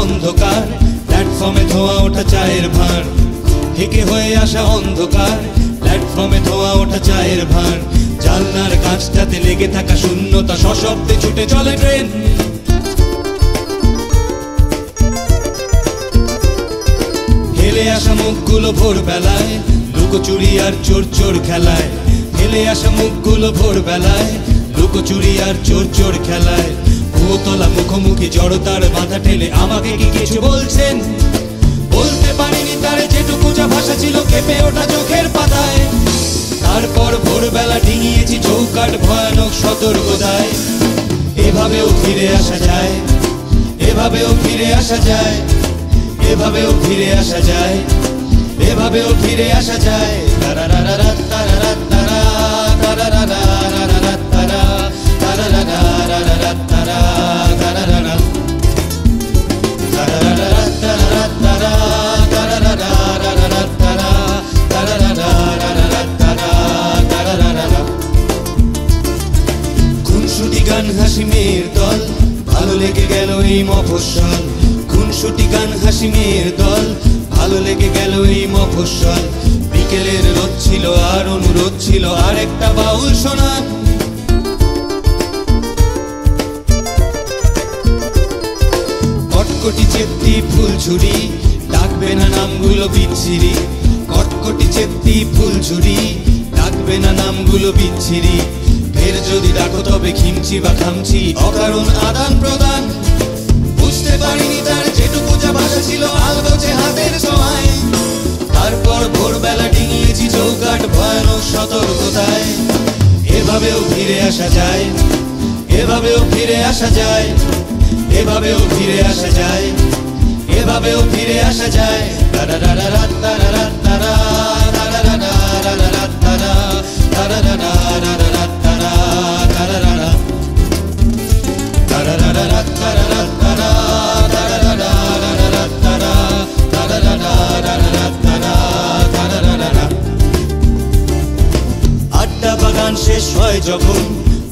অন্ধকার, প্ল্যাটফর্মে ধোয়া ওঠা চায়ের ভাঁড়। হেঁকে হয়ে আসা অন্ধকার, প্ল্যাটফর্মে ধোয়া ওঠা চায়ের ভাঁড়। জানলার কাঁচটাতে লেগে থাকা শূন্যতা, সশব্দে ছুটে চলে ট্রেন। হেলে আসা মুখগুলো ভোরবেলায়, লুকোচুরি আর চোর চোর খেলায়। হেলে আসা মুখগুলো ভোরবেলায়, লুকোচুরি আর চোর চোর খেলায়। ভূতলা মুখোমুখি জড়তার বাধা ঠেলে আমাকে কি কিছু বলছেন? বলতে পারিনি তার যেটুকু যা ভাষা ছিল কেঁপে ওঠা চোখের পাতায়। তারপর ভোরবেলা ডিঙিয়েছি চৌকাঠ ভয়ানক সতর্কতায়। এভাবেও ফিরে আসা যায়, এভাবেও ফিরে আসা যায়, এভাবেও ফিরে আসা যায়, এভাবেও ফিরে আসা যায়। তারারারা তারারা তারা তারারারা তারা তারারারা তারা তারারারা তারারারা তারা তারা তারারারা তারা তারারারা তারারারা। খুনসুটি গান হাসি মেয়ের দল, ভালো লেগে গেল এই মফস্বল। খুনসুটি গান হাসি মেয়ের দল, ভালো লেগে গেল এই মফস্বল। বিকেলের রোদ ছিল আর অনুরোধ ছিল আর একটা বাউল শোনা। কটকটি চেপ্তি ফুল ছুরি, ডাকবে না নামগুলো বিচ্ছিরি। কটকটি চেপ্তি ফুল ছুরি, ডাকবে না নামগুলো বিচ্ছিরি। ফের যদি ডাকো তবে খিমচি বা খামচি, অকারণ আদান প্রদান। বুঝতে পারিনি তার যেটুকু যা ভাষা ছিল আলগোছে হাতের ছোঁয়ায়। তারপর ভোরবেলা ডিঙিয়েছি চৌকাঠ ভয়ানক সতর্কতায়। এভাবেও ফিরে আসা যায়, এভাবেও ফিরে আসা যায়, এভাবেও ফিরে আসা যায়, এভাবেও ফিরে আসা যায়। তারারারা তারারা তারা তারারারা তারা তারারারা তারা তারারারা তারারারা তারারা তারা তারারারা তারা তারারারা তারা। আড্ডা বাগান শেষ হয় যখন,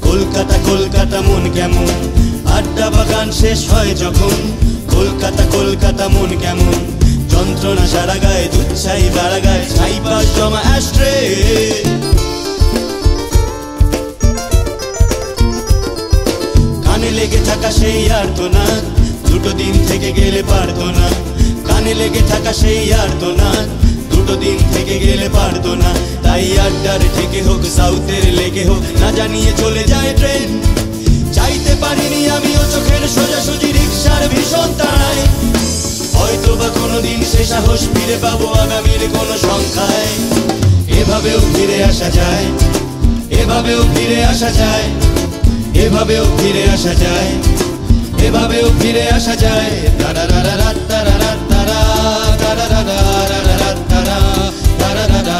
কলকাতা কলকাতা মন কেমন। আড্ডা বাগান শেষ হয় যখন, কলকাতা কলকাতা মন কেমন। যন্ত্রণা সারা গায়ে, দুচ্ছাই বাড়া গায়ে, ছাই পাশ জমা অ্যাস্ট্রে। কানে লেগে থাকা সেই আর্তনাদ, দুটো দিন থেকে গেলে পারতো না। কানে লেগে থাকা সেই আর্তনাদ, দুটো দিন থেকে গেলে পারতো না। তাই আড্ডার থেকে হোক, সাউথের লেগে হোক, না জানিয়ে চলে যায় ট্রেন। চাইতে পারিনি আমিও চোখের সোজাসুজি রিক্সার ভীষণ তাড়ায়। হয়তো বা কোনোদিন সে সাহস ফিরে পাবো আগামীর কোনো সংখ্যায়। এভাবেও ফিরে আসা যায়, এভাবেও ফিরে আসা যায়, এভাবেও ফিরে আসা যায়, এভাবেও ফিরে আসা যায়। তারারারা তারারা তারা তারারারা তারা তারারারা